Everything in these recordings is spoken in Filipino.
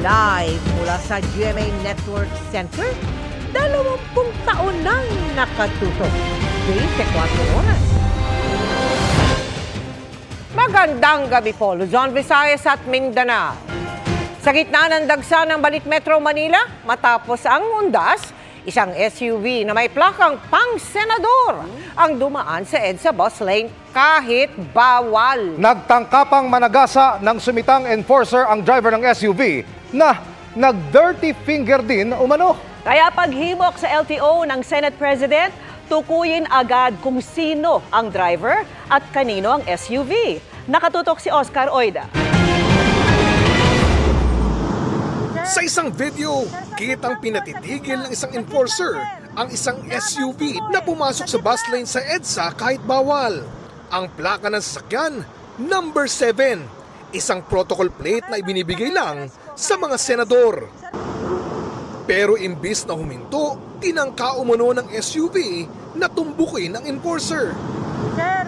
Live mula sa GMA Network Center, 20 taon nang nakatutok. 24 oras. Magandang gabi po, Luzon, Visayas at Mindanao. Sa gitna ng dagsa ng Balik Metro Manila, matapos ang undas, isang SUV na may plakang pang-senador ang dumaan sa EDSA bus lane kahit bawal. Nagtangkapang managasa ng sumitang enforcer ang driver ng SUV na nag-dirty finger din umano. Kaya paghimok sa LTO ng Senate President, tukuyin agad kung sino ang driver at kanino ang SUV. Nakatutok si Oscar Oida. Sa isang video, kitang pinatitigil ng isang enforcer ang isang SUV na pumasok sa bus lane sa EDSA kahit bawal. Ang plaka ng sasakyan, number 7, isang protocol plate na ibinibigay lang sa mga senador. Pero imbis na huminto, tinangka umano ng SUV na tumbukin ng enforcer. Sir,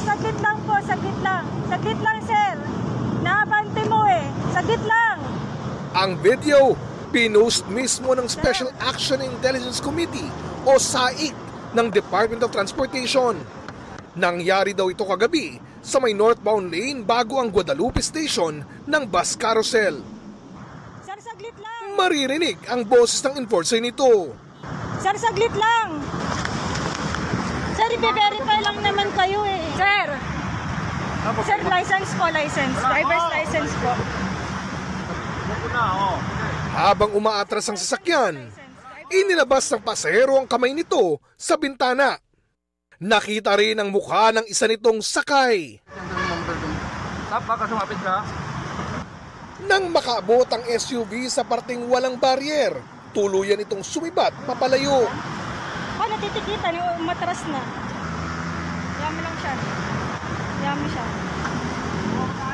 saglit lang po, saglit lang. Saglit lang, sir. Naabante mo saglit lang. Ang video, pinost mismo ng Special Action Intelligence Committee o SAIC ng Department of Transportation. Nangyari daw ito kagabi sa may northbound lane bago ang Guadalupe Station ng bus carousel. Sir, saglit lang. Maririnig ang boses ng enforcer nito. Sir, saglit lang. Sir, i-verify lang naman kayo Sir. Sir, license po, license. Driver's license po. Habang umaatras ang sasakyan, inilabas ng pasahero ang kamay nito sa bintana. Nakita rin ang mukha ng isa nitong sakay. Nang makaabot ang SUV sa parting walang barrier, tuluyan itong sumibat papalayo. Natitikitan, umatras na. Yami lang siya. Yami siya.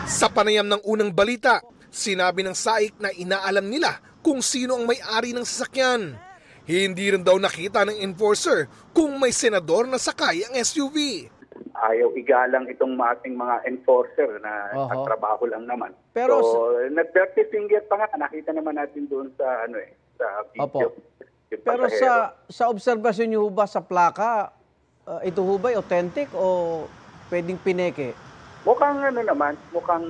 Sa panayam ng unang balita, sinabi ng SAIC na inaalam nila kung sino ang may-ari ng sasakyan. Hindi rin daw nakita ng enforcer kung may senador na sakay ang SUV. Ayaw igalang itong ating mga enforcer na trabaho lang naman. Pero so, nag-dirty finger pa nga. Nakita naman natin doon sa sa video. Pero sa obserbasyon niyo ba sa plaka, ito ho ba'y authentic o pwedeng pineke? Mukhang mukhang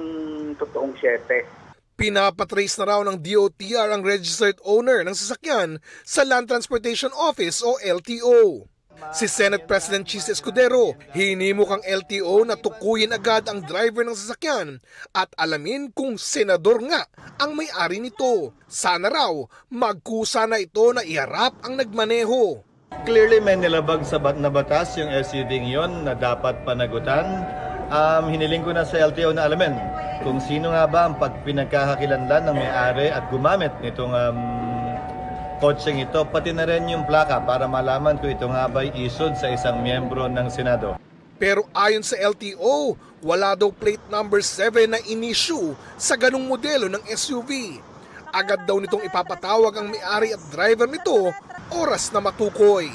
totoong 7. Pinapatrace na raw ng DOTR ang registered owner ng sasakyan sa Land Transportation Office o LTO. Si Senate President Chis Escudero, hinimok ang LTO na tukuyin agad ang driver ng sasakyan at alamin kung senador nga ang may-ari nito. Sana raw magkusa na ito na iharap ang nagmaneho. Clearly may nilabag sa na batas yung SUV yon na dapat panagutan. Hiniling ko na sa LTO na alamin kung sino nga ba ang pinagkakakilanlan ng may-ari at gumamit nitong kotseng ito, pati na rin yung plaka para malaman kung ito nga ba'y isod sa isang miyembro ng Senado. Pero ayon sa LTO, wala daw plate number 7 na in-issue sa ganung modelo ng SUV. Agad daw nitong ipapatawag ang may-ari at driver nito oras na matukoy.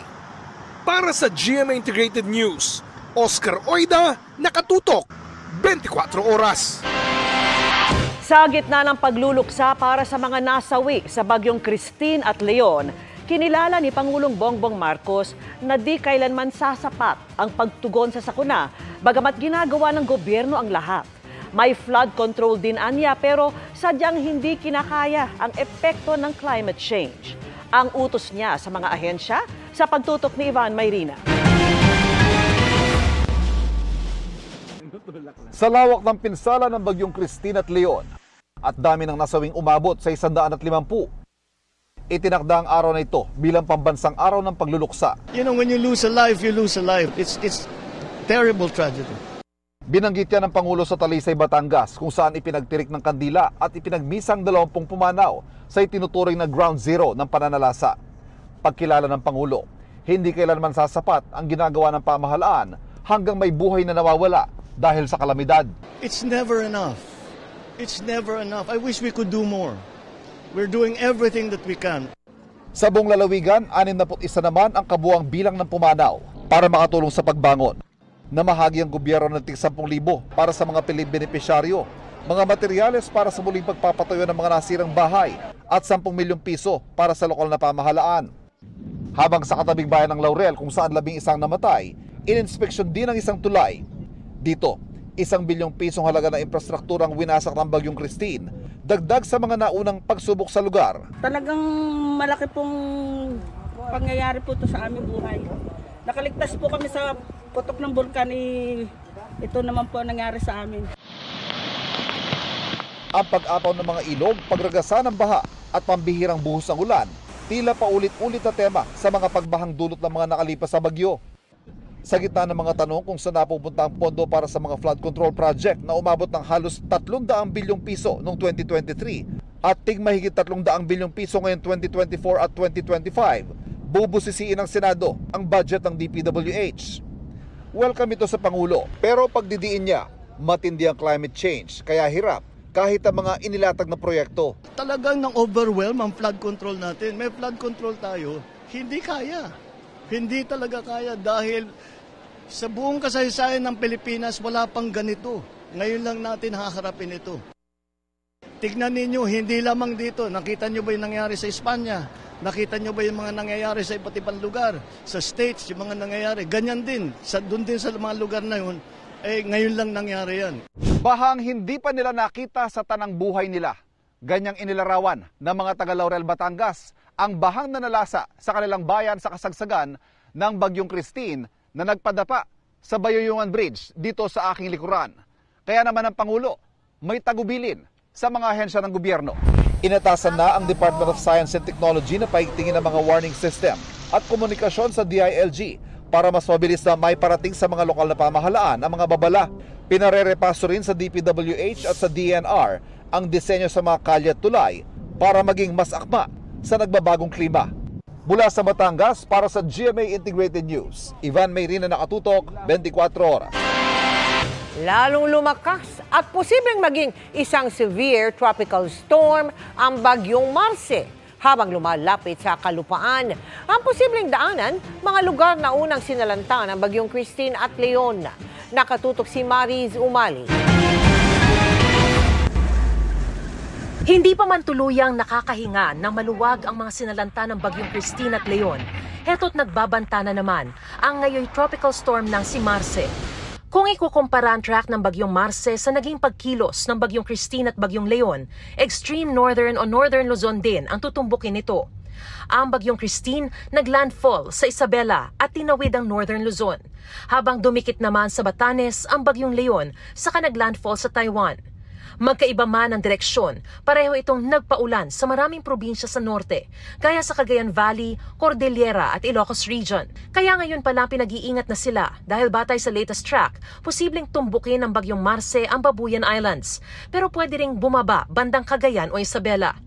Para sa GMA Integrated News, Oscar Oida, nakatutok, 24 oras. Sa gitna ng pagluluksa para sa mga nasawi sa bagyong Christine at Leon, kinilala ni Pangulong Bongbong Marcos na di kailanman sasapat ang pagtugon sa sakuna, bagamat ginagawa ng gobyerno ang lahat. May flood control din anya pero sadyang hindi kinakaya ang epekto ng climate change. Ang utos niya sa mga ahensya sa pagtutok ni Ivan Mayrina. Sa lawak ng pinsala ng bagyong Christine at Leon at dami ng nasawing umabot sa 150, itinakda ang araw na ito bilang pambansang araw ng pagluluksa. You know, when you lose a life, you lose a life. It's terrible tragedy. Binanggit yan ng Pangulo sa Talisay, Batangas kung saan ipinagtirik ng kandila at ipinagmisang 20 pumanaw sa itinuturing na ground zero ng pananalasa. Pagkilala ng Pangulo, hindi kailanman sasapat ang ginagawa ng pamahalaan hanggang may buhay na nawawala dahil sa kalamidad. It's never enough. It's never enough. I wish we could do more. We're doing everything that we can. Sa buong lalawigan, 61 naman ang kabuang bilang ng pumanaw para makatulong sa pagbangon. Namahagi ang gobyerno ng tig 10,000 para sa mga benepisyaryo mga materyales para sa muling pagpapatayo ng mga nasirang bahay at 10 milyong piso para sa lokal na pamahalaan. Habang sa katabing bayan ng Laurel kung saan 11 namatay, ininspeksyon din ang isang tulay. Dito, 1 bilyong pisong halaga na infrastrukturang winasak ng Bagyong Christine, dagdag sa mga naunang pagsubok sa lugar. Talagang malaki pong pangyayari po ito sa aming buhay. Nakaligtas po kami sa putok ng bulkan, ito naman po nangyari sa amin. Ang pag-apaw ng mga ilog, pagragasa ng baha at pambihirang buhos ng ulan, tila paulit-ulit na tema sa mga pagbahang dulot ng mga nakalipas sa bagyo. Sa gitna ng mga tanong kung saan napupunta ang pondo para sa mga flood control project na umabot ng halos 300 bilyong piso noong 2023 at tig mahigit 300 bilyong piso ngayon 2024 at 2025, bubusisiin ng Senado ang budget ng DPWH. Welcome ito sa Pangulo, pero pagdidiin niya, matindi ang climate change, kaya hirap kahit ang mga inilatag na proyekto. Talagang nang-overwhelm ang flood control natin. May flood control tayo, hindi kaya. Hindi talaga kaya dahil sa buong kasaysayan ng Pilipinas, wala pang ganito. Ngayon lang natin haharapin ito. Tignan ninyo, hindi lamang dito. Nakita nyo ba yung nangyari sa Espanya? Nakita nyo ba yung mga nangyayari sa iba't ibang lugar? Sa States, yung mga nangyayari. Ganyan din. Doon din sa mga lugar na yun, ngayon lang nangyari yan. Bahang hindi pa nila nakita sa tanang buhay nila. Ganyang inilarawan ng mga taga Laurel, Batangas ang bahang nanalasa sa kanilang bayan sa kasagsagan ng Bagyong Christine na nagpadapa sa Bayoyungan Bridge dito sa aking likuran. Kaya naman ang Pangulo may tagubilin sa mga ahensya ng gobyerno. Inatasan na ang Department of Science and Technology na paigtingin ang mga warning system at komunikasyon sa DILG para mas mabilis na may parating sa mga lokal na pamahalaan ang mga babala. Pinarerepaso rin sa DPWH at sa DNR ang disenyo sa mga kalye at tulay para maging mas akma sa nagbabagong klima. Mula sa Batangas, para sa GMA Integrated News, Ivan Mayrina, nakatutok, 24 oras. Lalong lumakas at posibleng maging isang severe tropical storm ang Bagyong Marce habang lumalapit sa kalupaan. Ang posibleng daanan, mga lugar na unang sinalanta ng Bagyong Christine at Leon. Nakatutok si Mariz Umali. Hindi pa man tuluyang nakakahinga ng maluwag ang mga sinalanta ng Bagyong Christine at Leon, heto't nagbabanta na naman ang ngayon tropical storm ng si Marce. Kung ikukumpara ang track ng Bagyong Marce sa naging pagkilos ng Bagyong Christine at Bagyong Leon, extreme northern o northern Luzon din ang tutumbukin nito. Ang Bagyong Christine naglandfall sa Isabela at tinawid ang northern Luzon, habang dumikit naman sa Batanes ang Bagyong Leon saka naglandfall sa Taiwan. Magkaiba man ang direksyon, pareho itong nagpaulan sa maraming probinsya sa norte, gaya sa Cagayan Valley, Cordillera at Ilocos Region. Kaya ngayon pala pinag-iingat na sila dahil batay sa latest track, posibleng tumbukin ng Bagyong Marce ang Babuyan Islands, pero pwede ring bumaba bandang Cagayan o Isabela.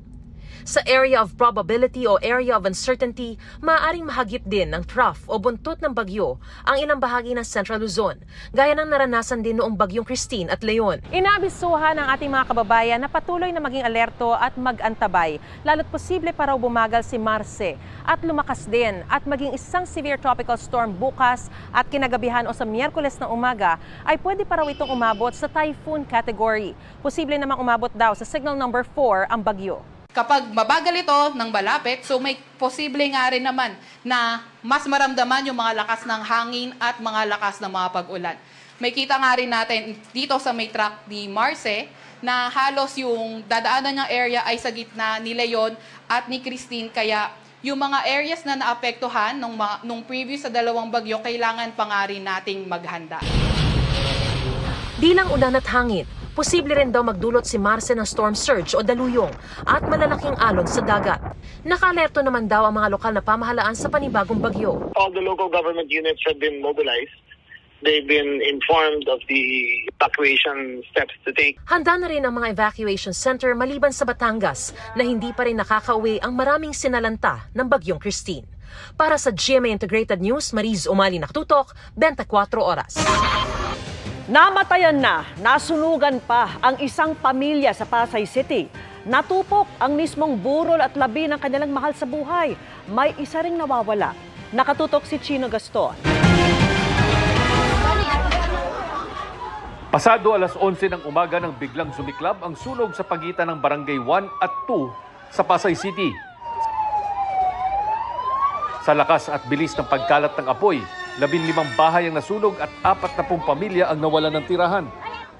Sa area of probability o area of uncertainty, maaaring mahagip din ng trough o buntot ng bagyo ang ilang bahagi ng Central Luzon, gaya ng naranasan din noong Bagyong Christine at Leon. Inabisuhan ng ating mga kababayan na patuloy na maging alerto at mag-antabay, lalo't posible pa raw bumagal si Marce at lumakas din at maging isang severe tropical storm bukas at kinagabihan o sa Miyerkules ng umaga ay pwede pa raw itong umabot sa typhoon category. Posible namang umabot daw sa signal number 4 ang bagyo. Kapag mabagal ito ng malapit, so may posible nga rin naman na mas maramdaman yung mga lakas ng hangin at mga lakas ng mga pag-ulan. May kita nga rin natin dito sa may track ni Marce na halos yung dadaanan ng area ay sa gitna ni Leon at ni Christine. Kaya yung mga areas na naapektuhan nung previous sa dalawang bagyo, kailangan pa nga rin nating maghanda. Di lang ulan at hangin, posible rin daw magdulot si Marce ng storm surge o daluyong at malalaking alon sa dagat. Naka-alerto naman daw ang mga lokal na pamahalaan sa panibagong bagyo. All the local government units have been mobilized. They've been informed of the evacuation steps to take. Handa na rin ang mga evacuation center maliban sa Batangas na hindi pa rin nakakauwi ang maraming sinalanta ng Bagyong Christine. Para sa GMA Integrated News, Mariz Umali, nakatutok, 24 oras. Namatayan na, nasunugan pa ang isang pamilya sa Pasay City. Natupok ang mismong burol at labi ng kanilang mahal sa buhay. May isa ring nawawala. Nakatutok si Chino Gaston. Pasado alas 11 ng umaga nang biglang sumiklab ang sunog sa pagitan ng Barangay 1 at 2 sa Pasay City. Sa lakas at bilis ng pagkalat ng apoy, 15 bahay ang nasunog at 40 pamilya ang nawalan ng tirahan.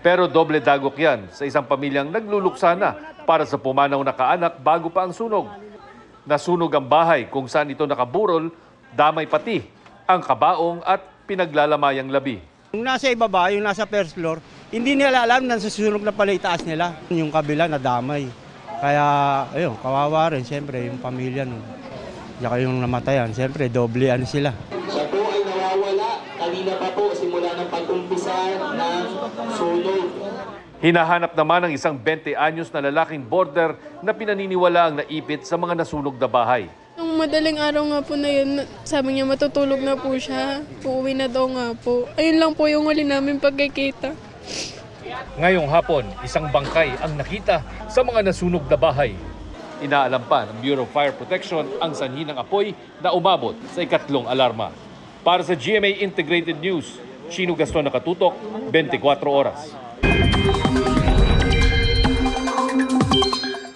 Pero doble dagok yan sa isang pamilyang nagluluksa na para sa pumanaw na kaanak bago pa ang sunog. Nasunog ang bahay kung saan ito nakaburol, damay pati ang kabaong at pinaglalamayang labi. Yung nasa ibaba, yung nasa first floor, hindi nila alam na susunog na pala itaas nila. Yung kabila nadamay. Kaya, ayun, kawawa rin, siyempre, yung pamilya nun. Saka yung namatayan, siyempre, doble sila. Siya po ay nawawala. Kanina pa po, simula ng pag-umpisa ng sunog. Hinahanap naman ng isang 20 anyos na lalaking border na pinaniniwala ang naipit sa mga nasunog na bahay. Nung madaling araw nga po na yun, sabi niya matutulog na po siya. Uuwi na daw nga po. Ayun lang po yung huli namin pagkikita. Ngayong hapon, isang bangkay ang nakita sa mga nasunog na bahay. Inaalam pa ng Bureau of Fire Protection ang sanhi ng apoy na umabot sa ikatlong alarma. Para sa GMA Integrated News, Chino Gaston nakatutok, 24 oras.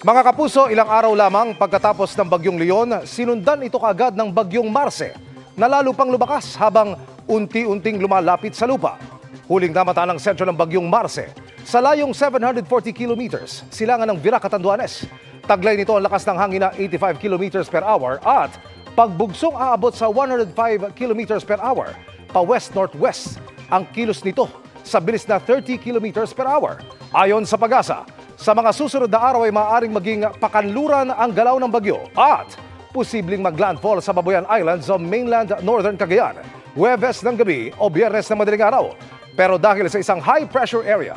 Mga kapuso, ilang araw lamang pagkatapos ng Bagyong Leon, sinundan ito kaagad ng Bagyong Marce na lalo pang lumakas habang unti-unting lumalapit sa lupa. Huling namata ng sentro ng Bagyong Marce sa layong 740 kilometers, silangan ng Virac, Catanduanes. Taglay nito ang lakas ng hangin na 85 kilometers per hour at pagbugsong aabot sa 105 kilometers per hour. Pa-west-northwest ang kilos nito sa bilis na 30 kilometers per hour. Ayon sa Pag-asa, sa mga susunod na araw ay maaaring maging pakanluran ang galaw ng bagyo at posibleng maglandfall sa Babuyan Islands sa mainland northern Cagayan, Huwebes ng gabi o Biyernes ng madaling araw. Pero dahil sa isang high-pressure area,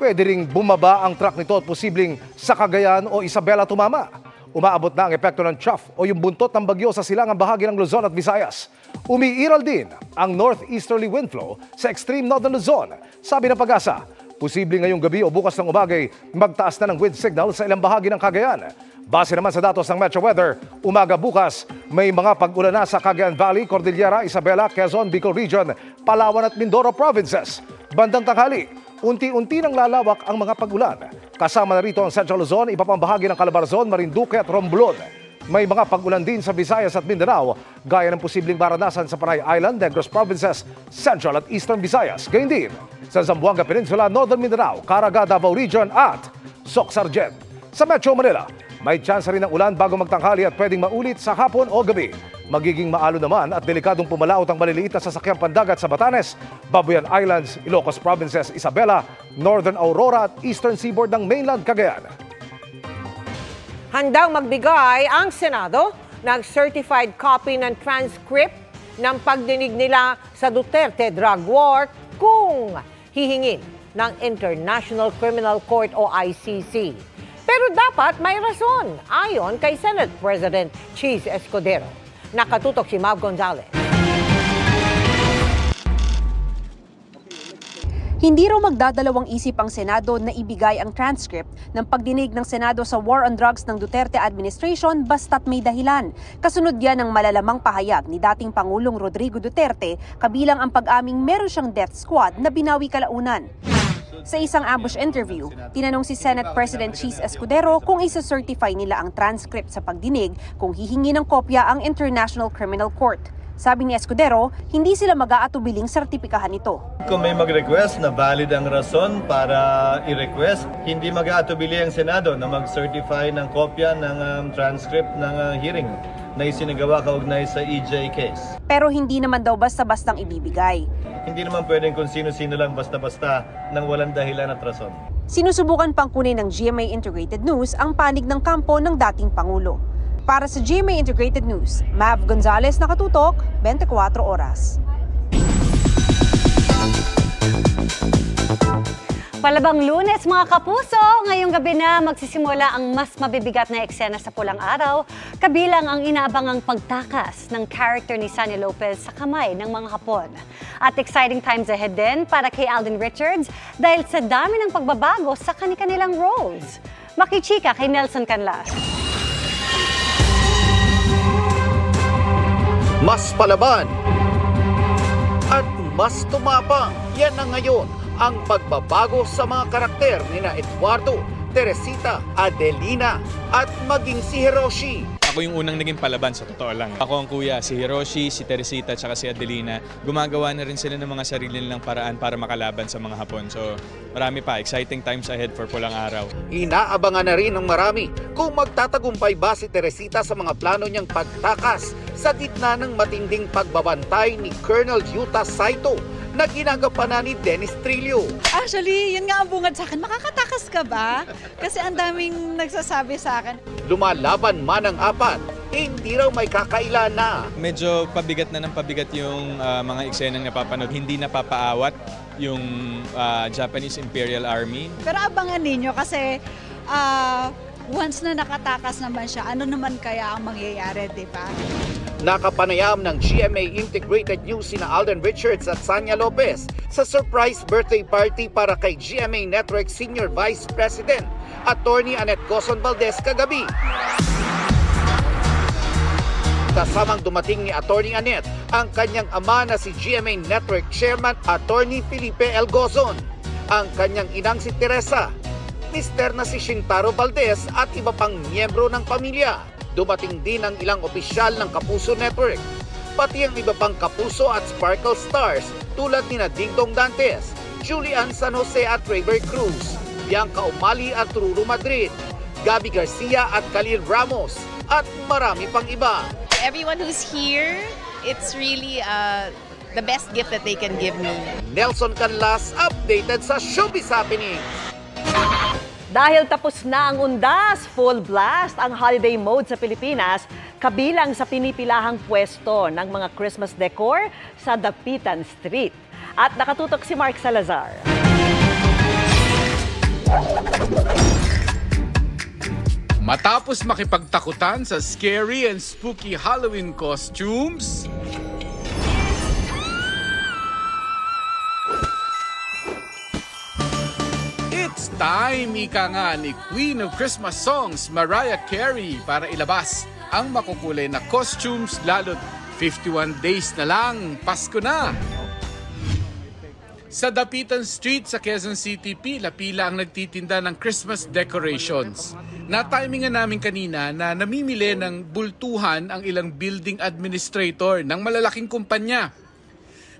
pwede ring bumaba ang track nito at posibleng sa Cagayan o Isabela tumama. Umaabot na ang epekto ng trough o yung buntot ng bagyo sa silangang bahagi ng Luzon at Visayas. Umiiral din ang northeasterly wind flow sa extreme northern Luzon. Sabi ng Pag-asa, posibleng ngayong gabi o bukas ng umagay magtaas na ng wind signal sa ilang bahagi ng Cagayan. Base naman sa datos ng Metro Weather, umaga bukas may mga pag-ulan na sa Cagayan Valley, Cordillera, Isabela, Quezon, Bicol Region, Palawan at Mindoro provinces. Bandang tanghali, unti-unti nang lalawak ang mga pag-ulan. Kasama na rito ang Central Luzon, iba pang bahagi ng Calabarzon, Marinduque at Romblon. May mga pag-ulan din sa Visayas at Mindanao, gaya ng posibleng maranasan sa Panay Island, Negros Provinces, Central at Eastern Visayas. Gayun din sa Zamboanga Peninsula, Northern Mindanao, Caraga, Davao Region at Soc-Sargent. Sa Metro Manila, may tsansa rin ng ulan bago magtanghali at pwedeng maulit sa hapon o gabi. Magiging maalo naman at delikadong pumalaot ang maliliit na sasakyang pandagat sa Batanes, Babuyan Islands, Ilocos Provinces, Isabela, Northern Aurora at Eastern Seaboard ng mainland Cagayan. Handang magbigay ang Senado ng certified copy ng transcript ng pagdinig nila sa Duterte drug war kung hihingin ng International Criminal Court o ICC. Pero dapat may rason, ayon kay Senate President Cheese Escudero. Nakatutok si Mav Gonzalez. Hindi raw magdadalawang isip ang Senado na ibigay ang transcript ng pagdinig ng Senado sa War on Drugs ng Duterte administration basta't may dahilan. Kasunod yan ng malalamang pahayag ni dating Pangulong Rodrigo Duterte kabilang ang pag-aming meron siyang death squad na binawi kalaunan. Sa isang ambush interview, tinanong si Senate President Cheese Escudero kung isa-certify nila ang transcript sa pagdinig kung hihingi ng kopya ang International Criminal Court. Sabi ni Escudero, hindi sila mag-aatubiling sertipikahan ito. Kung may mag-request na valid ang rason para i-request, hindi mag-aatubili ang Senado na mag-certify ng kopya ng transcript ng hearing na isinagawa kaugnay sa EJ case. Pero hindi naman daw basta-bastang ibibigay. Hindi naman pwedeng kung sino-sino lang basta-basta nang walang dahilan at rason. Sinusubukan pang kunin ng GMA Integrated News ang panig ng kampo ng dating Pangulo. Para sa GMA Integrated News, Mav Gonzalez, nakatutok, 24 oras. Palabang Lunes mga kapuso, ngayong gabi na magsisimula ang mas mabibigat na eksena sa Pulang Araw, kabilang ang inaabangang pagtakas ng character ni Sunny Lopez sa kamay ng mga Hapon. At exciting times ahead din para kay Alden Richards dahil sa dami ng pagbabago sa kanilang roles. Makichika kay Nelson Canlas. Mas palaban at mas tumapang, yan ang ngayon ang pagbabago sa mga karakter nina Eduardo, Teresita, Adelina at maging si Hiroshi. Ako yung unang naging palaban sa totoo lang. Ako ang kuya, si Hiroshi, si Teresita at si Adelina. Gumagawa na rin sila ng mga sarili nilang paraan para makalaban sa mga Hapon. So marami pa, exciting times ahead for Pulang Araw. Inaabangan na rin ng marami kung magtatagumpay ba si Teresita sa mga plano niyang pagtakas sa gitna ng matinding pagbabantay ni Colonel Yuta Saito na ginagampanan ni Dennis Trillo. Actually, yun nga ang bungad sa akin. Makakatakas ka ba? Kasi ang daming nagsasabi sa akin. Lumalaban man ang apat, hindi raw may kakaila na. Medyo pabigat na ng pabigat yung mga eksenang napapanood. Hindi napapaawat yung Japanese Imperial Army. Pero abangan ninyo kasi once na nakatakas naman siya, ano naman kaya ang mangyayari, di ba? Nakapanayam ng GMA Integrated News sina Alden Richards at Sanya Lopez sa surprise birthday party para kay GMA Network Senior Vice President Attorney Annette Gozon Valdez kagabi. Kasamang dumating ni Attorney Annette ang kanyang ama na si GMA Network Chairman Attorney Felipe L. Gozon, ang kanyang inang si Teresa, mister na si Shintaro Valdez at iba pang miyembro ng pamilya. Dumating din ang ilang opisyal ng Kapuso Network, pati ang iba pang Kapuso at Sparkle Stars tulad ni Dingdong Dantes, Julian San Jose at Rayber Cruz, Bianca Umali at Ruru Madrid, Gabi Garcia at Khalil Ramos, at marami pang iba. Everyone who's here, it's really the best gift that they can give me. Nelson Canlas, updated sa Showbiz Happenings. Dahil tapos na ang undas, full blast ang holiday mode sa Pilipinas, kabilang sa pinipilahang pwesto ng mga Christmas decor sa Dapitan Street. At nakatutok si Mark Salazar. Matapos makipagtakutan sa scary and spooky Halloween costumes, it's time, ika nga ni Queen of Christmas Songs, Mariah Carey, para ilabas ang makukulay na costumes lalo't 51 days na lang, Pasko na! Sa Dapitan Street sa Quezon City, pila-pila ang nagtitinda ng Christmas decorations. Na-timingan namin kanina na namimili ng bultuhan ang ilang building administrator ng malalaking kumpanya.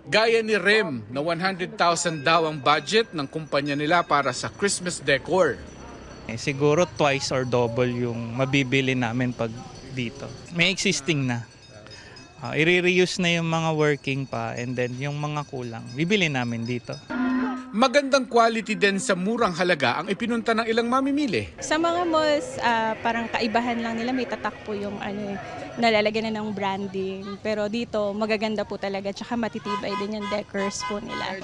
Gaya ni Rem na 100,000 daw ang budget ng kumpanya nila para sa Christmas decor. Siguro twice or double yung mabibili namin pag dito. May existing na. I-reuse na yung mga working pa and then yung mga kulang, bibili namin dito. Magandang quality din sa murang halaga ang ipinunta ng ilang mamimili. Sa mga malls, parang kaibahan lang nila, may tatak po yung nalalagyan na ng branding. Pero dito, magaganda po talaga, tsaka matitibay din yung decors po nila.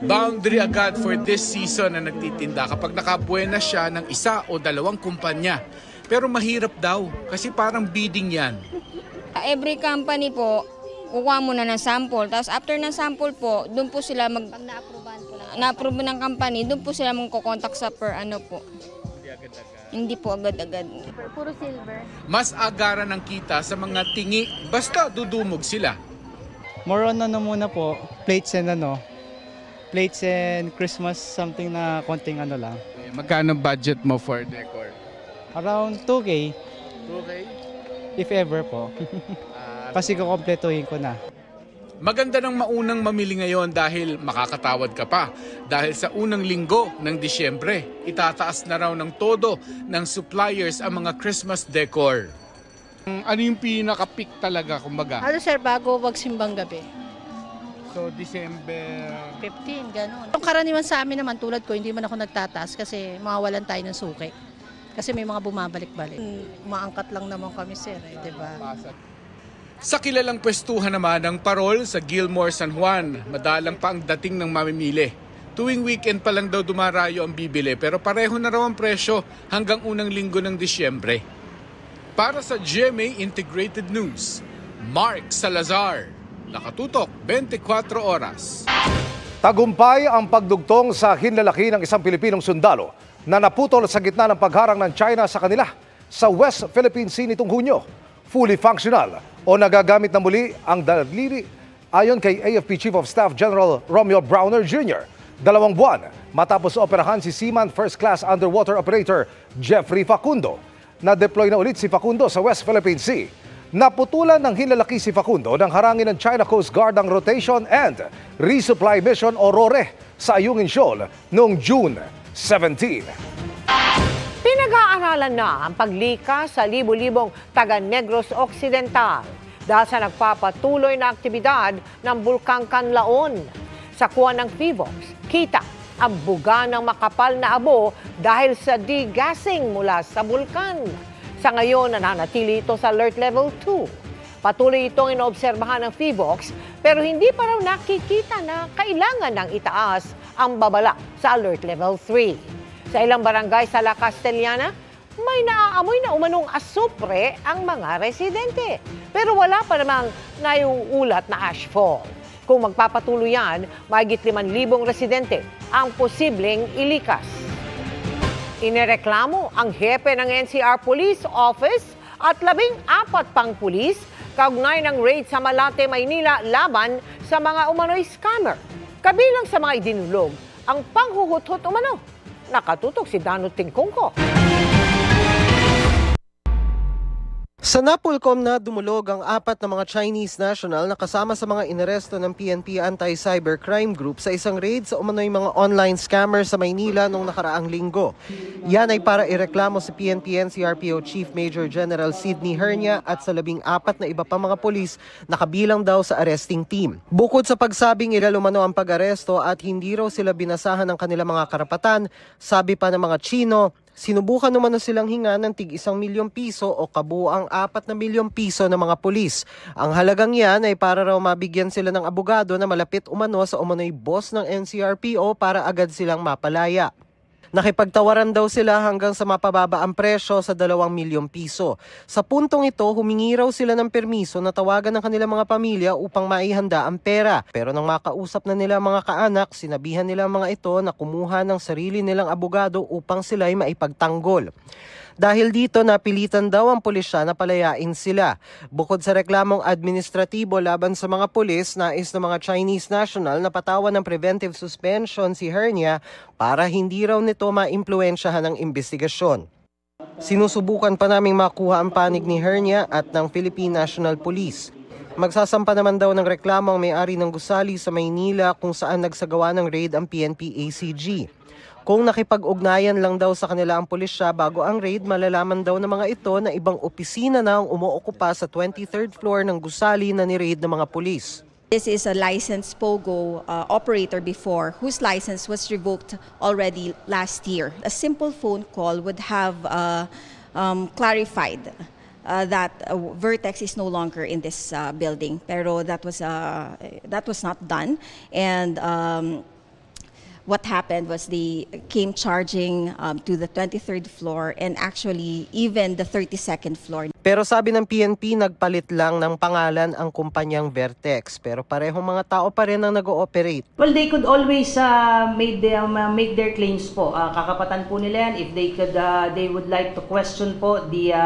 Boundary agad for this season na nagtitinda kapag nakabuena siya ng isa o dalawang kumpanya. Pero mahirap daw kasi parang bidding yan. Every company po, kukuha muna ng sample. Tapos after ng sample po, doon po sila na-approve ng company, doon po sila magkocontact sa per ano po. Hindi po agad-agad. Puro silver. Mas agaran ang kita sa mga tingi, basta dudumog sila. More on muna po, plates and plates and Christmas something na konting lang. Magkano budget mo for decor? Around 2K. 2K? If ever po. Kasi kukompletuhin ko na. Maganda ng maunang mamili ngayon dahil makakatawad ka pa. Dahil sa unang linggo ng Disyembre, itataas na raw ng todo ng suppliers ang mga Christmas decor. Ano yung pinaka-peak talaga, kumbaga? Sir, bago magsimbang gabi. So, December 15, gano'n. Yung karaniwan sa amin naman, tulad ko, hindi man ako nagtataas kasi mawawalan tayo ng suki. Kasi may mga bumabalik-balik. Maangkat lang naman kami, sir, di ba? Sa kilalang pwestuhan naman ng Parol sa Gilmore, San Juan, madalang pa ang dating ng mamimili. Tuwing weekend pa lang daw dumarayo ang bibili pero pareho na raw ang presyo hanggang unang linggo ng Disyembre. Para sa GMA Integrated News, Mark Salazar, nakatutok 24 oras. Tagumpay ang pagdugtong sa hinlalaki ng isang Pilipinong sundalo na naputol sa gitna ng pagharang ng China sa kanila sa West Philippine Sea nitong Hunyo. Fully functional o nagagamit na muli ang daliri Ayon kay AFP Chief of Staff General Romeo Browner Jr., 2 buwan matapos operahan si Seaman First Class Underwater Operator Jeffrey Facundo. Na-deploy na ulit si Facundo sa West Philippine Sea. Naputulan ng hinlalaki si Facundo nang harangin ng China Coast Guard ang Rotation and Resupply Mission o RORE sa Ayungin Shoal noong June 17. Pinag-aaralan na ang paglikas sa libu-libong taga Negros Occidental dahil sa nagpapatuloy na aktibidad ng Bulkang Canlaon. Sa kuha ng PHIVOLCS, kita ang buga ng makapal na abo dahil sa degassing mula sa bulkan. Sa ngayon, nananatili ito sa Alert Level 2. Patuloy itong inoobserbahan ng PHIVOLCS pero hindi pa raw nakikita na kailangan ng itaas ang babala sa Alert Level 3. Sa ilang barangay sa La Castellana, may naaamoy na umanong asupre ang mga residente. Pero wala pa namang naiuulat na ashfall. Kung magpapatuloy yan, mahigit 5,000 residente ang posibleng ilikas. Inireklamo ang hepe ng NCR Police Office at 14 pang pulis kaugnay ng raid sa Malate, Maynila laban sa mga umano'y scammer. Kabilang sa mga idinulog ang panghuhut-hut umano. Nakatutok si Danut Tingkongko. Sa Napolcom na dumulog ang 4 na mga Chinese national na kasama sa mga inaresto ng PNP Anti-Cybercrime Group sa isang raid sa umano'y mga online scammer sa Maynila noong nakaraang linggo. Yan ay para ireklamo sa PNP NCRPO Chief Major General Sidney Hernia at sa 14 na iba pa mga pulis na kabilang daw sa arresting team. Bukod sa pagsabing ilalumano ang pag-aresto at hindi raw sila binasahan ng kanilang mga karapatan, sabi pa ng mga Chino, sinubukan naman na silang hinga ng tig 1 milyong piso o kabuuang 4 na milyong piso ng mga pulis. Ang halagang yan ay para raw mabigyan sila ng abogado na malapit umano sa umano'y boss ng NCRPO para agad silang mapalaya. Nakipagtawaran daw sila hanggang sa mapababa ang presyo sa 2 milyong piso. Sa puntong ito, humingi raw sila ng permiso na tawagan ng kanilang mga pamilya upang maihanda ang pera. Pero nang makausap na nila mga kaanak, sinabihan nila mga ito na kumuha ng sarili nilang abogado upang sila'y maipagtanggol. Dahil dito, napilitan daw ang pulisya na palayain sila. Bukod sa reklamong administratibo laban sa mga pulis, nais ng mga Chinese national na patawan ng preventive suspension si Hernia para hindi raw nito maimpluwensyahan ng investigasyon. Sinusubukan pa naming makuha ang panig ni Hernia at ng Philippine National Police. Magsasampa naman daw ng reklamo ang may-ari ng gusali sa Maynila kung saan nagsagawa ng raid ang PNP ACG. Kung nakipag-ugnayan lang daw sa kanila ang pulisya bago ang raid, malalaman daw ng mga ito na ibang opisina na ang umuokupa sa 23rd floor ng gusali na ni-raid ng mga pulis. This is a licensed POGO operator before whose license was revoked already last year. A simple phone call would have clarified that Vertex is no longer in this building. Pero that was not done, and what happened was they came charging to the 23rd floor and actually even the 32nd floor. Pero sabi ng PNP, nagpalit lang ng pangalan ang kumpanyang Vertex. Pero parehong mga tao pa rin ang nag-ooperate. Well, they could always make their claims po. Kakapatan po nila yan. If they would like to question po the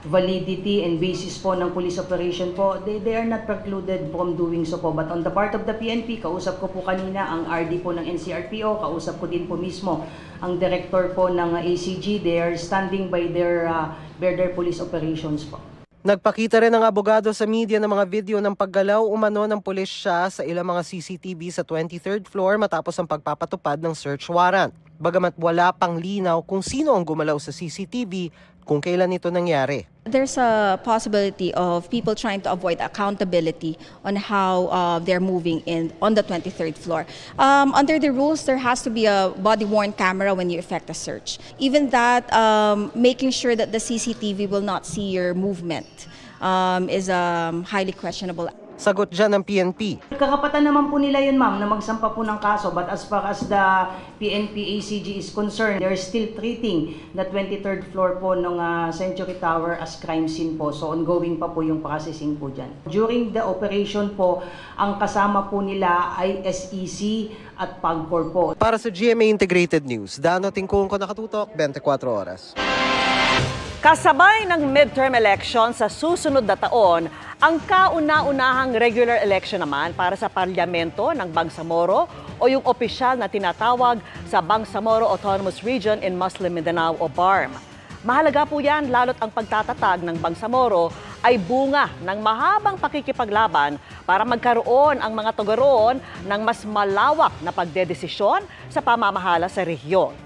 validity and basis po ng police operation po, they are not precluded from doing so po. But on the part of the PNP, kausap ko po kanina ang RD po ng NCRPO, kausap ko din po mismo ang director po ng ACG. They are standing by their police operations po. Nagpakita rin ang abogado sa media ng mga video ng paggalaw umano ng pulisya sa ilang mga CCTV sa 23rd floor matapos ang pagpapatupad ng search warrant. Bagamat wala pang linaw kung sino ang gumalaw sa CCTV, kung kailan ito nangyari. There's a possibility of people trying to avoid accountability on how they're moving on the 23rd floor. Under the rules, there has to be a body-worn camera when you effect a search. Even that, making sure that the CCTV will not see your movement is highly questionable. Sagot dyan ng PNP. Kakapatan naman po nila yun, ma'am, na magsampa po ng kaso. But as far as the PNP ACG is concerned, they're still treating the 23rd floor po ng Century Tower as crime scene po. So ongoing pa po yung processing po dyan. During the operation po, ang kasama po nila ay SEC at PAGCOR po. Para sa GMA Integrated News, Dano Tingkong ko, nakatutok, 24 oras. Kasabay ng midterm election sa susunod na taon, ang kauna-unahang regular election naman para sa Parlamento ng Bangsamoro o yung opisyal na tinatawag sa Bangsamoro Autonomous Region in Muslim Mindanao o BARM. Mahalaga po yan lalo't ang pagtatatag ng Bangsamoro ay bunga ng mahabang pakikipaglaban para magkaroon ang mga taga roon ng mas malawak na pagdedesisyon sa pamamahala sa rehiyon.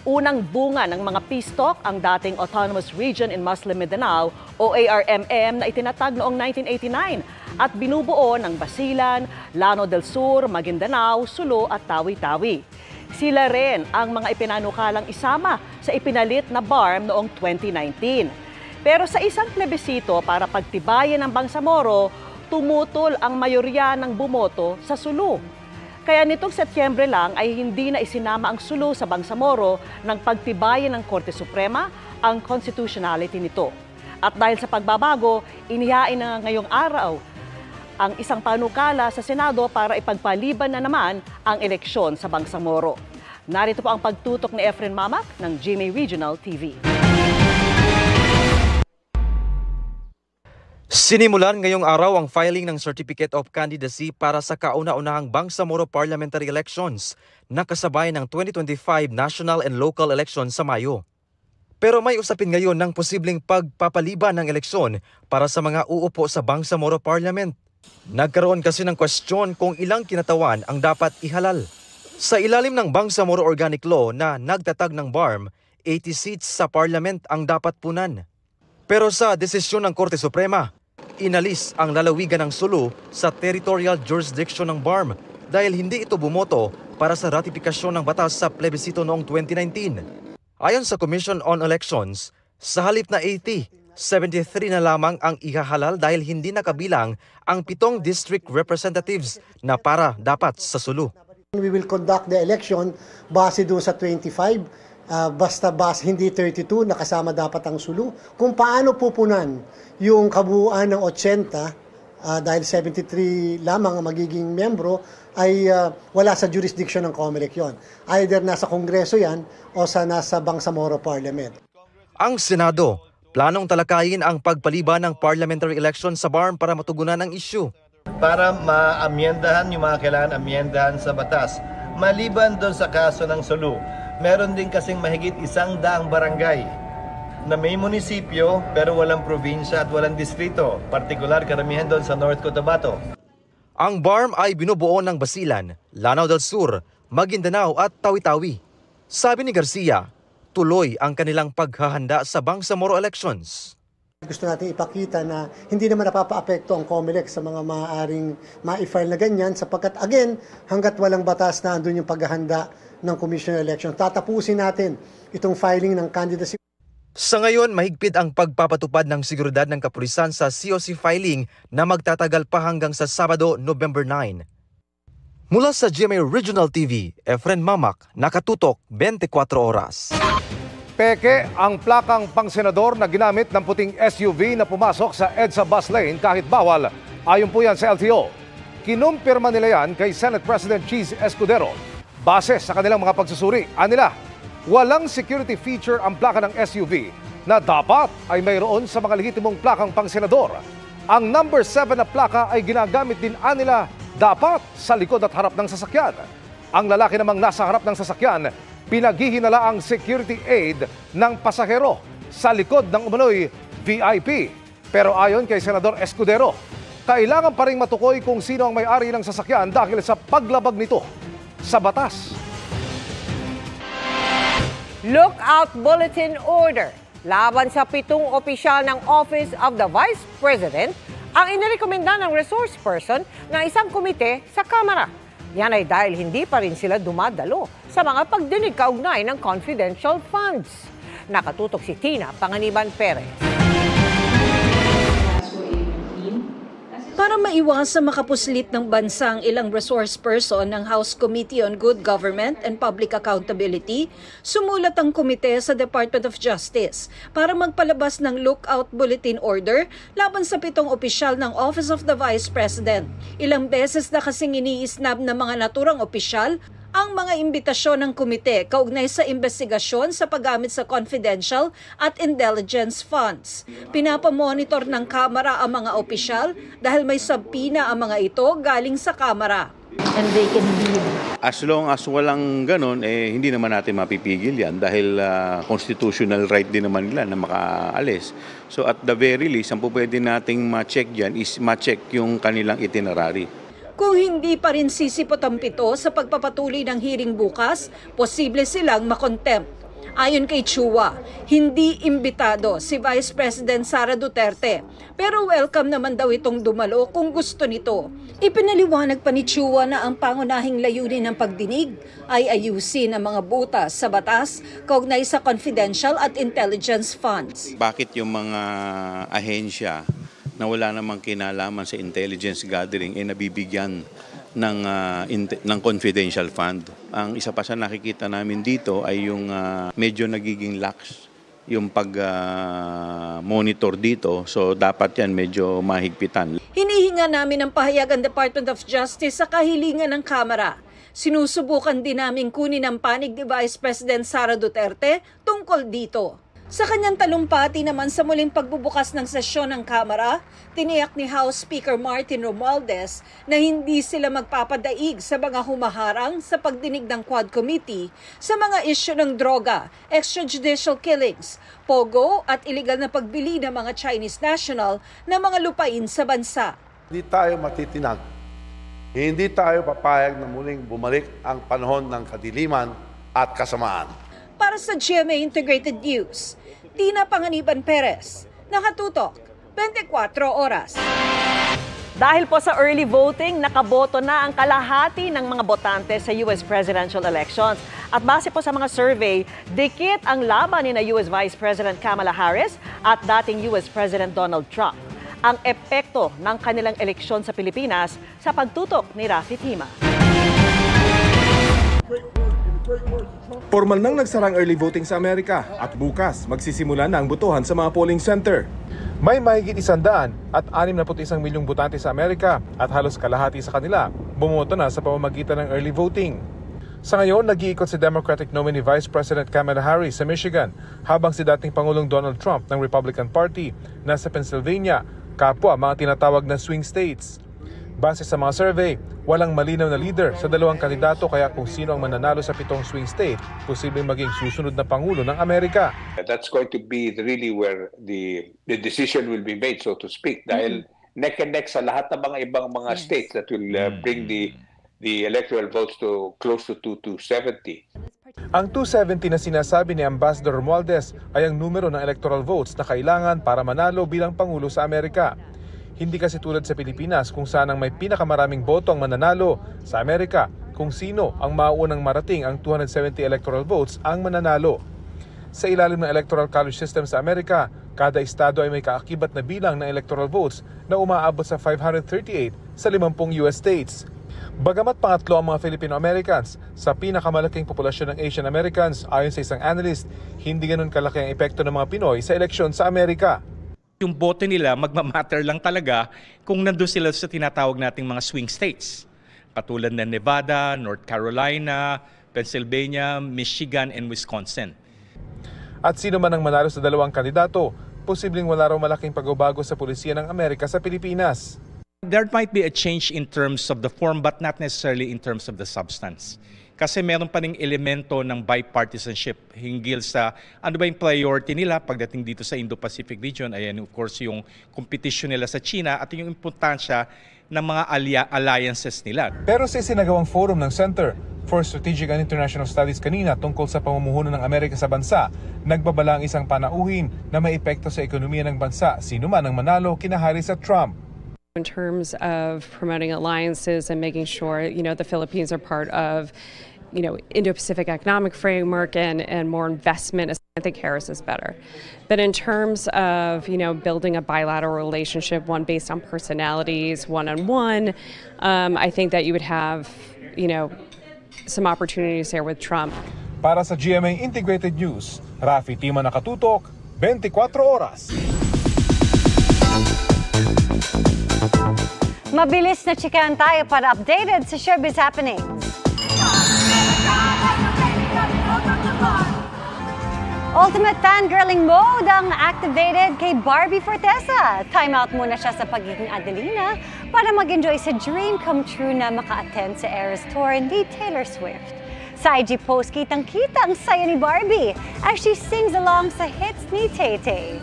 Unang bunga ng mga peace talk ang dating Autonomous Region in Muslim Mindanao o ARMM na itinatag noong 1989 at binubuo ng Basilan, Lanao del Sur, Maguindanao, Sulu at Tawi-Tawi. Sila rin ang mga ipinanukalang isama sa ipinalit na BARM noong 2019. Pero sa isang plebisito para pagtibayin ang Bangsamoro, tumutol ang mayorya ng bumoto sa Sulu. Kaya nitong Setyembre lang ay hindi na isinama ang Sulu sa Bangsamoro ng pagtibayin ng Korte Suprema ang constitutionality nito. At dahil sa pagbabago, inihain na ngayong araw ang isang panukala sa Senado para ipagpaliban na naman ang eleksyon sa Bangsamoro. Narito po ang pagtutok ni Efren Mamak ng GMA Regional TV. Sinimulan ngayong araw ang filing ng Certificate of Candidacy para sa kauna-unahang Bangsamoro Parliamentary Elections na kasabay ng 2025 national and local elections sa Mayo. Pero may usapin ngayon ng posibleng pagpapaliban ng eleksyon para sa mga uupo sa Bangsamoro Parliament. Nagkaroon kasi ng kwestiyon kung ilang kinatawan ang dapat ihalal. Sa ilalim ng Bangsamoro Organic Law na nagtatag ng BARM, 80 seats sa Parliament ang dapat punan. Pero sa desisyon ng Korte Suprema, inalis ang lalawigan ng Sulu sa territorial jurisdiction ng BARM dahil hindi ito bumoto para sa ratifikasyon ng batas sa plebisito noong 2019. Ayon sa Commission on Elections, sa halip na 80, 73 na lamang ang ihahalal dahil hindi nakabilang ang 7 district representatives na para dapat sa Sulu. We will conduct the election base doon sa 25, basta hindi 32 na kasama dapat ang Sulu. Kung paano pupunan yung kabuuan ng 80 dahil 73 lamang ang magiging membro ay wala sa jurisdiction ng COMELEC yon. Either nasa Kongreso yan o nasa Bangsamoro Parliament. Ang Senado, planong talakayin ang pagpaliban ng parliamentary election sa BARM para matugunan ang issue. Para ma-amyendahan yung mga kailangan amyendahan sa batas. Maliban doon sa kaso ng Sulu, meron din kasing mahigit 100 barangay na may munisipyo pero walang probinsya at walang distrito, partikular karamihan doon sa North Cotabato. Ang BARM ay binubuo ng Basilan, Lanao del Sur, Maguindanao at Tawi-Tawi. Sabi ni Garcia, tuloy ang kanilang paghahanda sa Bangsamoro elections. Gusto natin ipakita na hindi naman napapaapekto ang COMELEC sa mga maaaring ma-file na ganyan sapagkat again, hanggat walang batas na andun yung paghahanda ng Commission on Election, tatapusin natin itong filing ng candidacy. Sa ngayon, mahigpit ang pagpapatupad ng seguridad ng kapulisan sa COC filing na magtatagal pa hanggang sa Sabado, November 9. Mula sa GMA Regional TV, Efren Mamak, nakatutok 24 oras. Peke ang plakang pangsenador na ginamit ng puting SUV na pumasok sa EDSA bus lane kahit bawal. Ayon po yan sa LTO. Kinumpirma nila yan kay Senate President Cheese Escudero. Base sa kanilang mga pagsusuri, anila, walang security feature ang plaka ng SUV na dapat ay mayroon sa mga lehitimong plakang pangsenador. Ang number 7 na plaka ay ginagamit din anila dapat sa likod at harap ng sasakyan. Ang lalaki namang nasa harap ng sasakyan, pinaghihinala ang security aid ng pasahero sa likod ng umano'y VIP. Pero ayon kay Senador Escudero, kailangan pa rin matukoy kung sino ang may-ari ng sasakyan dahil sa paglabag nito sa batas. Lookout Bulletin Order laban sa 7 opisyal ng Office of the Vice President ang inirekomenda ng resource person ng isang komite sa Kamara. Yan ay dahil hindi pa rin sila dumadalo sa mga pagdinig kaugnay ng confidential funds. Nakatutok si Tina Panganiban Perez. Para maiwasan makapuslit ng bansa ang ilang resource person ng House Committee on Good Government and Public Accountability, sumulat ang komite sa Department of Justice para magpalabas ng lookout bulletin order laban sa 7 opisyal ng Office of the Vice President. Ilang beses na kasing iniisnab ng mga naturang opisyal ang mga imbitasyon ng komite kaugnay sa investigasyon sa paggamit sa confidential at intelligence funds. Pinapamonitor ng Kamara ang mga opisyal dahil may subpoena ang mga ito galing sa Kamara. And they can leave. As long as walang ganon, hindi naman natin mapipigil yan dahil constitutional right din naman nila na makaalis. So at the very least, ang pwede nating ma-check dyan is ma-check yung kanilang itinerary. Kung hindi pa rin sisipot ang pito sa pagpapatuloy ng hearing bukas, posible silang makontempt. Ayon kay Chua, hindi imbitado si Vice President Sara Duterte, pero welcome naman daw itong dumalo kung gusto nito. Ipinaliwanag pa ni Chua na ang pangunahing layunin ng pagdinig ay ayusin ang mga butas sa batas kaugnay sa confidential at intelligence funds. Bakit yung mga ahensya na wala namang kinalaman sa intelligence gathering nabibigyan ng confidential fund? Ang isa pa sa nakikita namin dito ay yung medyo nagiging lax yung pag-monitor dito. So dapat yan medyo mahigpitan. Hinihinga namin ang pahayag ang Department of Justice sa kahilingan ng Kamara. Sinusubukan din namin kunin ang panig ni Vice President Sara Duterte tungkol dito. Sa kanyang talumpati naman sa muling pagbubukas ng sesyon ng Kamara, tiniyak ni House Speaker Martin Romualdez na hindi sila magpapadaig sa mga humaharang sa pagdinig ng Quad Committee sa mga isyu ng droga, extrajudicial killings, pogo at iligal na pagbili ng mga Chinese national na mga lupain sa bansa. Hindi tayo matitinag. Hindi tayo papayag na muling bumalik ang panahon ng kadiliman at kasamaan. Para sa GMA Integrated News, Tina Panganiban Perez, nakatutok, 24 oras. Dahil po sa early voting, nakaboto na ang kalahati ng mga botante sa US presidential elections. At base po sa mga survey, dikit ang laban ni US Vice President Kamala Harris at dating US President Donald Trump. Ang epekto ng kanilang eleksyon sa Pilipinas sa pagtutok ni Rafi Tima. Formal nang nagsarang early voting sa Amerika at bukas magsisimula na ang botohan sa mga polling center. May mahigit 100 at 61 milyong botante sa Amerika at halos kalahati sa kanila bumoto na sa pamamagitan ng early voting. Sa ngayon, nag-iikot si Democratic nominee Vice President Kamala Harris sa Michigan habang si dating Pangulong Donald Trump ng Republican Party nasa Pennsylvania, kapwa mga tinatawag na swing states. Base sa mga survey, walang malinaw na leader sa dalawang kandidato kaya kung sino ang mananalo sa 7 swing state, posibleng maging susunod na Pangulo ng Amerika. That's going to be really where the decision will be made, so to speak, dahil neck and neck sa lahat ng mga ibang mga states that will bring the electoral votes to close to 270. Ang 270 na sinasabi ni Ambassador Romualdez ay ang numero ng electoral votes na kailangan para manalo bilang Pangulo sa Amerika. Hindi kasi tulad sa Pilipinas kung saan ang may pinakamaraming boto ang mananalo. Sa Amerika, kung sino ang mauunang marating ang 270 electoral votes ang mananalo. Sa ilalim ng Electoral College System sa Amerika, kada estado ay may kaakibat na bilang ng electoral votes na umaabot sa 538 sa 50 US states. Bagamat pangatlo ang mga Filipino-Americans sa pinakamalaking populasyon ng Asian Americans ayon sa isang analyst, hindi ganun kalaki ang epekto ng mga Pinoy sa eleksyon sa Amerika. Yung boto nila magmamatter lang talaga kung nandun sila sa tinatawag nating mga swing states. Katulad ng Nevada, North Carolina, Pennsylvania, Michigan, and Wisconsin. At sino man ang manalo sa dalawang kandidato, posibleng wala raw malaking pagbabago sa pulisiya ng Amerika sa Pilipinas. There might be a change in terms of the form but not necessarily in terms of the substance. Kasi meron pa ring elemento ng bipartisanship hinggil sa ano ba yung priority nila pagdating dito sa Indo-Pacific region. Ayan, of course, yung competition nila sa China at yung importansya ng mga alliances nila. Pero sa isinagawang forum ng Center for Strategic and International Studies kanina tungkol sa pamumuhuno ng Amerika sa bansa, nagbabala ang isang panauhin na may epekto sa ekonomiya ng bansa, sino man ang manalo kina Harris at Trump. In terms of promoting alliances and making sure, the Philippines are part of Indo-Pacific economic framework and more investment, I think Harris is better. But in terms of, building a bilateral relationship, one based on personalities, one-on-one, I think that you would have, some opportunities there with Trump. Para sa GMA Integrated News, Rafi Tima, nakatutok, 24 oras. Mabilis na chikahan tayo para updated sa showbiz happenings. Ultimate fangirling mode ang activated kay Barbie Fortesa. Time out muna siya sa pagiging Adelina para mag-enjoy sa dream come true na maka-attend sa Eras Tour ni Taylor Swift. Sa IG post, kitang-kita ang saya ni Barbie as she sings along sa hits ni Tay-Tay.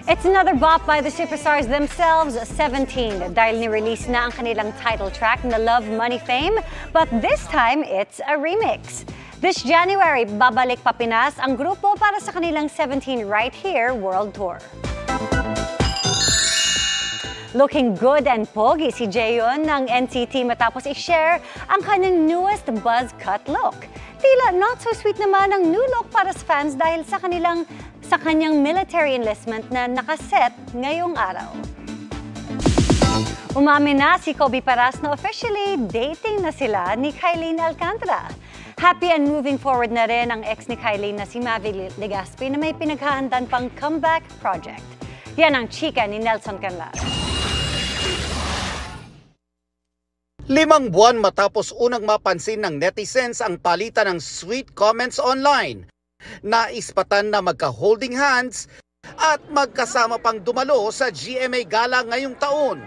It's another bop by the superstars themselves, 17, dahil ni-release na ang kanilang title track na Love, Money, Fame, but this time it's a remix. This January, babalik pa Pinas ang grupo para sa kanilang 17 Right Here World Tour. Looking good and pogi si Jaeyeon ng NCT matapos i-share ang kanyang newest buzz cut look. Tila not so sweet naman ang new look para sa fans dahil sa kanyang military enlistment na nakaset ngayong araw. Umamin na si Kobe Paras na officially dating na sila ni Kylene Alcantara. Happy and moving forward na rin ang ex ni Kylene na si Mavi Legaspi na may pinaghahandaan pang comeback project. Yan ang chika ni Nelson Canlas. 5 buwan matapos unang mapansin ng netizens ang palitan ng sweet comments online, naispatan na magka-holding hands at magkasama pang dumalo sa GMA Gala ngayong taon.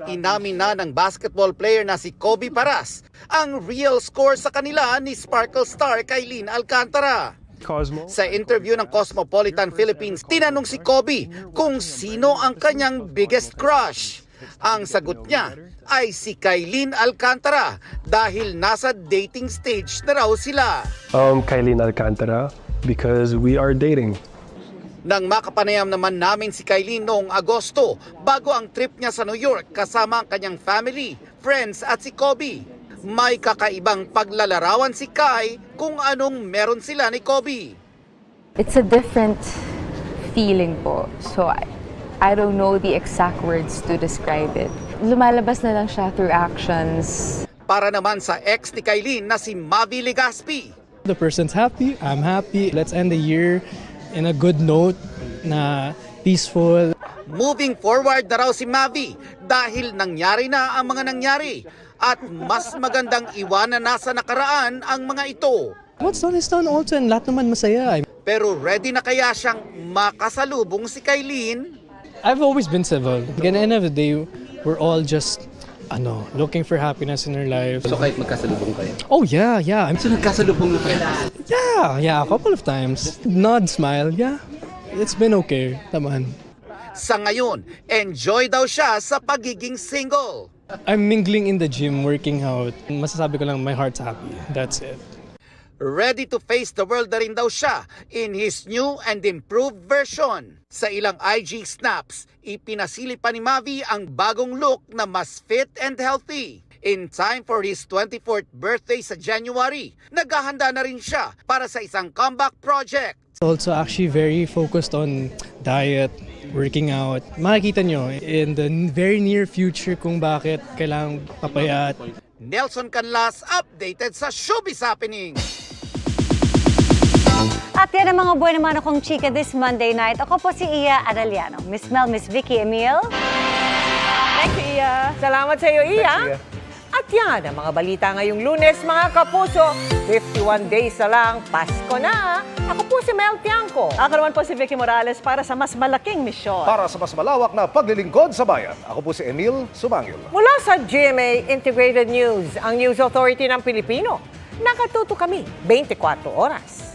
Inamin na ng basketball player na si Kobe Paras ang real score sa kanila ni Sparkle star Kylene Alcantara. Cosmo. Sa interview ng Cosmopolitan Philippines, tinanong si Kobe kung sino ang kanyang biggest crush. Ang sagot niya ay si Kylene Alcantara dahil nasa dating stage na raw sila. Kylene Alcantara because we are dating. Nang makapanayam naman namin si Kylene noong Agosto bago ang trip niya sa New York kasama ang kanyang family, friends at si Kobe. May kakaibang paglalarawan si Kai kung anong meron sila ni Kobe. It's a different feeling po. So I don't know the exact words to describe it. Lumalabas na lang siya through actions. Para naman sa ex ni Kylene na si Mavi Legaspi. The person's happy, I'm happy. Let's end the year in a good note na peaceful. Moving forward na raw si Mavi dahil nangyari na ang mga nangyari at mas magandang iwanan na sa nakaraan ang mga ito. What's done is done also and lahat naman masaya. Pero ready na kaya siyang makasalubong si Kylene? I've always been civil. At the end of the day, we're all just looking for happiness in our lives. So kahit magkasalubong kayo? Oh yeah. So nagkasalubong na kayo? Yeah, a couple of times. Nod, smile, yeah. It's been okay, naman. Sa ngayon, enjoy daw siya sa pagiging single. I'm mingling in the gym, working out. Masasabi ko lang, my heart's happy. That's it. Ready to face the world na rin daw siya in his new and improved version. Sa ilang IG snaps, ipinasili pa ni Mavi ang bagong look na mas fit and healthy. In time for his 24th birthday sa January, naghahanda na rin siya para sa isang comeback project. Also actually very focused on diet, working out. Makikita nyo in the very near future kung bakit kailangang papayat. Nelson Canlas, updated sa Showbiz Happening. At yan ang mga buhay naman akong chika this Monday night. Ako po si Iya Arellano. Miss Mel, Miss Vicky, Emil. Thank you, Iya. Salamat sa iyo, Iya. At yan ang mga balita ngayong Lunes, mga kapuso. 51 days na lang, Pasko na. Ako po si Mel Tiangco. Ako naman po si Vicky Morales para sa mas malaking misyon. Para sa mas malawak na paglilingkod sa bayan, ako po si Emil Sumangil. Mula sa GMA Integrated News, ang News Authority ng Pilipino. Nakatuto kami 24 oras.